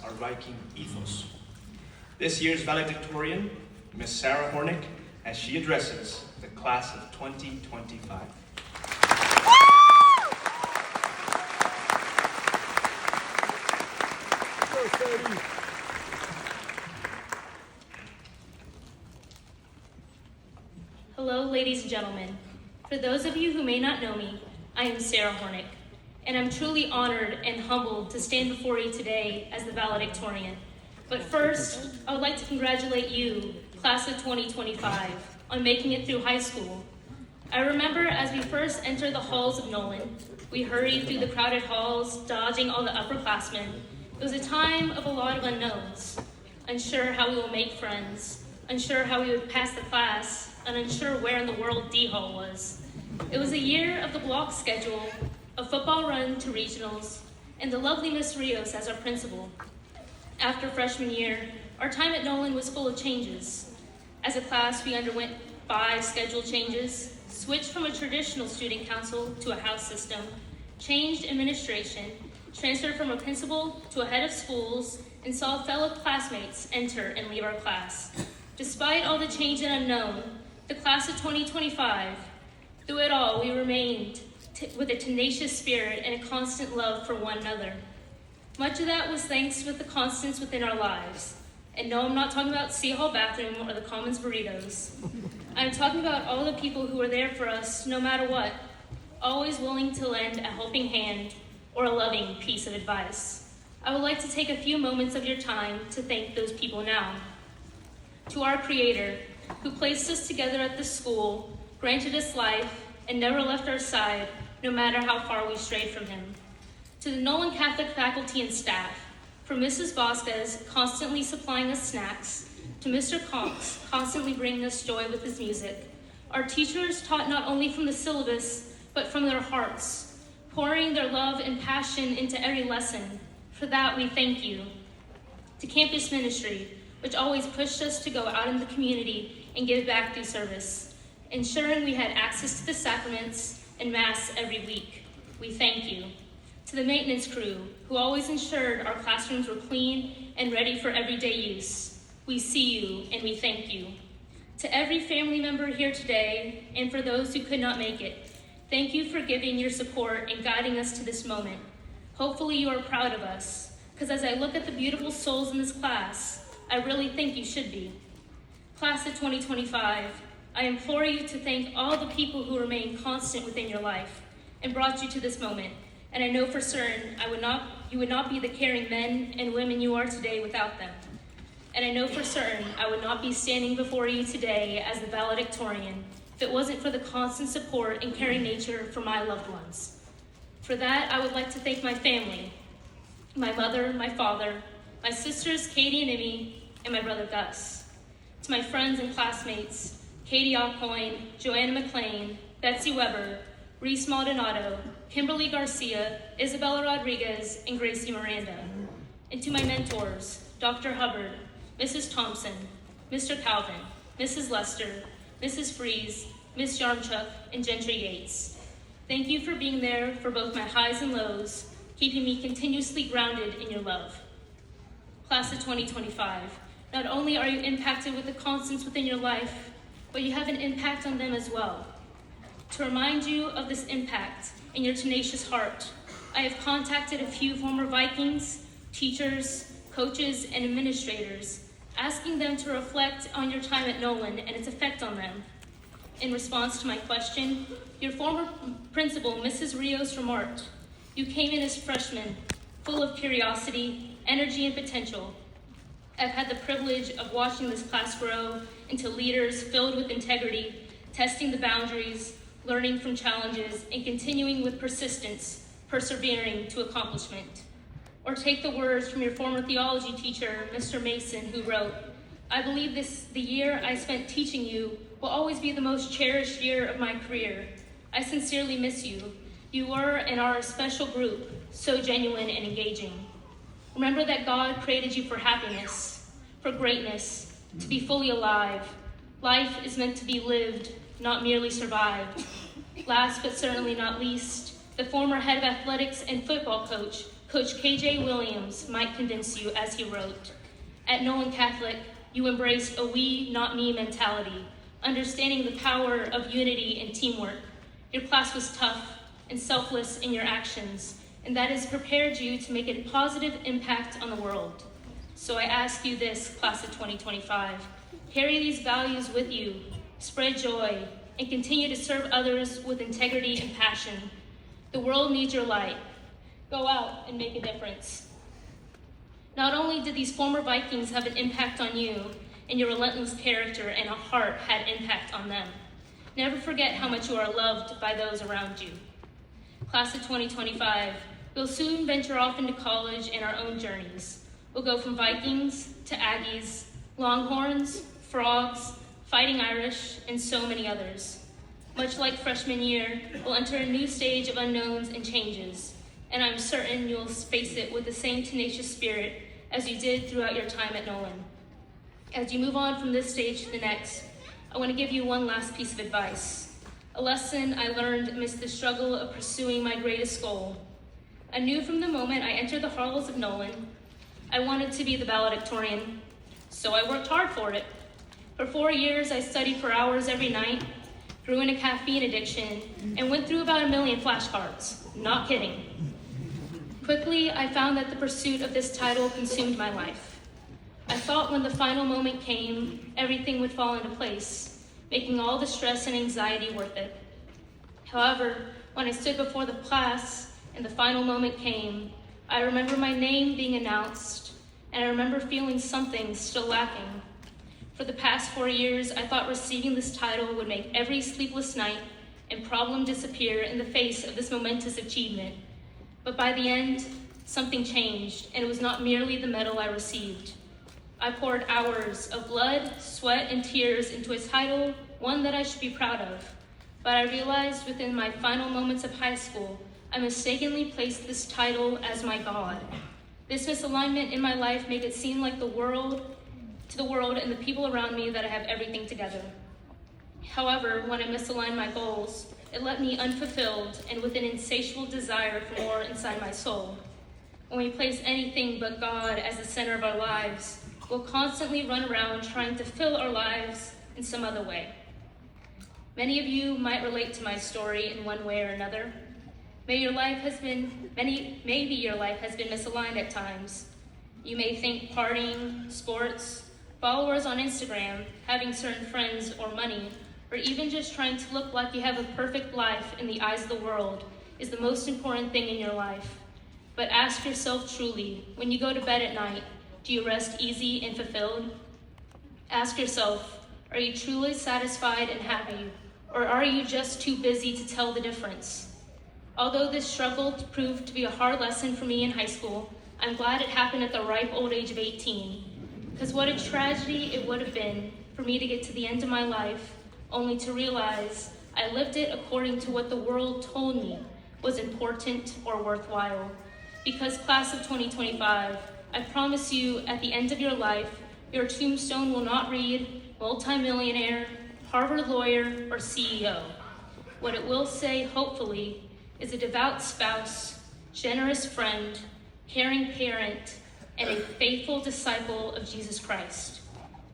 our Viking ethos. This year's valedictorian, Miss Sarah Hornick, as she addresses the class of 2025. Hello, ladies and gentlemen. For those of you who may not know me, I am Sarah Hornick, and I'm truly honored and humbled to stand before you today as the valedictorian. But first, I would like to congratulate you, class of 2025, on making it through high school. I remember as we first entered the halls of Nolan, we hurried through the crowded halls, dodging all the upperclassmen. It was a time of a lot of unknowns, unsure how we will make friends, unsure how we would pass the class, and unsure where in the world D-Hall was. It was a year of the block schedule, a football run to regionals, and the lovely Miss Rios as our principal. After freshman year, our time at Nolan was full of changes. As a class, we underwent 5 schedule changes, switched from a traditional student council to a house system, changed administration, transferred from a principal to a head of schools, and saw fellow classmates enter and leave our class. Despite all the change and unknown, the class of 2025, through it all, we remained with a tenacious spirit and a constant love for one another. Much of that was thanks with the constants within our lives. And no, I'm not talking about City Hall bathroom or the Commons burritos. I'm talking about all the people who were there for us no matter what, always willing to lend a helping hand or a loving piece of advice. I would like to take a few moments of your time to thank those people now. To our Creator, who placed us together at this school, granted us life, and never left our side, no matter how far we strayed from him. To the Nolan Catholic faculty and staff, from Mrs. Vasquez constantly supplying us snacks, to Mr. Cox constantly bringing us joy with his music. Our teachers taught not only from the syllabus, but from their hearts, pouring their love and passion into every lesson. For that, we thank you. To campus ministry, which always pushed us to go out in the community and give back through service, ensuring we had access to the sacraments and Mass every week. We thank you. To the maintenance crew, who always ensured our classrooms were clean and ready for everyday use, we see you and we thank you. To every family member here today, and for those who could not make it, thank you for giving your support and guiding us to this moment. Hopefully you are proud of us, because as I look at the beautiful souls in this class, I really think you should be. Class of 2025, I implore you to thank all the people who remain constant within your life and brought you to this moment. And I know for certain you would not be the caring men and women you are today without them. And I know for certain I would not be standing before you today as the valedictorian if it wasn't for the constant support and caring nature for my loved ones. For that, I would like to thank my family, my mother, my father, my sisters Katie and Emmy, and my brother Gus. To my friends and classmates, Katie Alcoyne, Joanna McLean, Betsy Weber, Reese Maldonado, Kimberly Garcia, Isabella Rodriguez, and Gracie Miranda. And to my mentors, Dr. Hubbard, Mrs. Thompson, Mr. Calvin, Mrs. Lester, Mrs. Fries, Miss Yarmchuk, and Gentry Yates. Thank you for being there for both my highs and lows, keeping me continuously grounded in your love. Class of 2025, not only are you impacted with the constants within your life, but you have an impact on them as well. To remind you of this impact and your tenacious heart, I have contacted a few former Vikings, teachers, coaches, and administrators, asking them to reflect on your time at Nolan and its effect on them. In response to my question, your former principal, Mrs. Rios, remarked, "You came in as freshmen, full of curiosity, energy, and potential. I've had the privilege of watching this class grow into leaders filled with integrity, testing the boundaries, learning from challenges, and continuing with persistence, persevering to accomplishment." Or take the words from your former theology teacher, Mr. Mason, who wrote, "I believe the year I spent teaching you will always be the most cherished year of my career. I sincerely miss you. You were and are a special group, so genuine and engaging. Remember that God created you for happiness, for greatness, to be fully alive. Life is meant to be lived, not merely survived." Last but certainly not least, the former head of athletics and football coach, Coach KJ Williams might convince you, as he wrote. At Nolan Catholic, you embraced a we, not me mentality, understanding the power of unity and teamwork. Your class was tough and selfless in your actions, and that has prepared you to make a positive impact on the world. So I ask you this, class of 2025, carry these values with you, spread joy, and continue to serve others with integrity and passion. The world needs your light. Go out and make a difference. Not only did these former Vikings have an impact on you, and your relentless character and a heart had impact on them. Never forget how much you are loved by those around you. Class of 2025, we'll soon venture off into college and our own journeys. We'll go from Vikings to Aggies, Longhorns, Frogs, Fighting Irish, and so many others. Much like freshman year, we'll enter a new stage of unknowns and changes, and I'm certain you'll face it with the same tenacious spirit as you did throughout your time at Nolan. As you move on from this stage to the next, I want to give you one last piece of advice, a lesson I learned amidst the struggle of pursuing my greatest goal. I knew from the moment I entered the halls of Nolan, I wanted to be the valedictorian, so I worked hard for it. For 4 years, I studied for hours every night, grew in a caffeine addiction, and went through about 1 million flashcards. Not kidding. Quickly, I found that the pursuit of this title consumed my life. I thought when the final moment came, everything would fall into place, making all the stress and anxiety worth it. However, when I stood before the class and the final moment came, I remember my name being announced, and I remember feeling something still lacking. For the past 4 years, I thought receiving this title would make every sleepless night and problem disappear in the face of this momentous achievement. But by the end, something changed, and it was not merely the medal I received. I poured hours of blood, sweat, and tears into a title, one that I should be proud of. But I realized within my final moments of high school, I mistakenly placed this title as my God. This misalignment in my life made it seem like to the world and the people around me that I have everything together. However, when I misaligned my goals, it left me unfulfilled and with an insatiable desire for more inside my soul. When we place anything but God as the center of our lives, we'll constantly run around trying to fill our lives in some other way. Many of you might relate to my story in one way or another. Maybe your life has been misaligned at times. You may think partying, sports, followers on Instagram, having certain friends or money, or even just trying to look like you have a perfect life in the eyes of the world is the most important thing in your life. But ask yourself truly, when you go to bed at night, do you rest easy and fulfilled? Ask yourself, are you truly satisfied and happy, or are you just too busy to tell the difference? Although this struggle proved to be a hard lesson for me in high school, I'm glad it happened at the ripe old age of 18. Because what a tragedy it would have been for me to get to the end of my life, only to realize I lived it according to what the world told me was important or worthwhile. Because class of 2025, I promise you at the end of your life, your tombstone will not read multimillionaire, Harvard lawyer, or CEO. What it will say, hopefully, is a devout spouse, generous friend, caring parent, and a faithful disciple of Jesus Christ.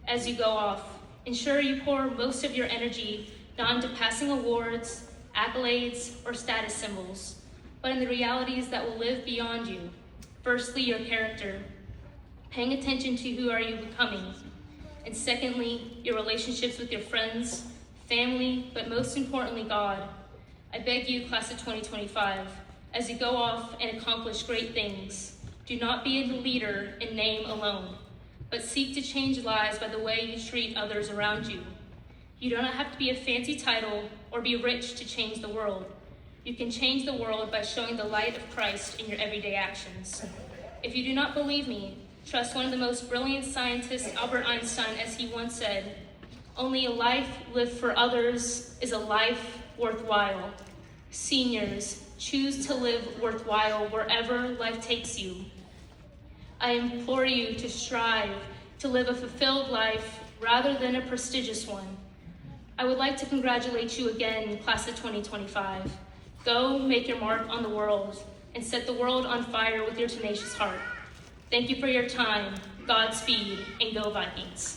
As you go off, ensure you pour most of your energy not into passing awards, accolades, or status symbols, but in the realities that will live beyond you. Firstly, your character, paying attention to who are you becoming, and secondly, your relationships with your friends, family, but most importantly, God. I beg you, class of 2025, as you go off and accomplish great things, do not be a leader in name alone, but seek to change lives by the way you treat others around you. You do not have to be a fancy title or be rich to change the world. You can change the world by showing the light of Christ in your everyday actions. If you do not believe me, trust one of the most brilliant scientists, Albert Einstein, as he once said, "Only a life lived for others is a life worthwhile." Seniors, choose to live worthwhile wherever life takes you. I implore you to strive to live a fulfilled life rather than a prestigious one. I would like to congratulate you again, class of 2025. Go make your mark on the world and set the world on fire with your tenacious heart. Thank you for your time. Godspeed, and go Vikings.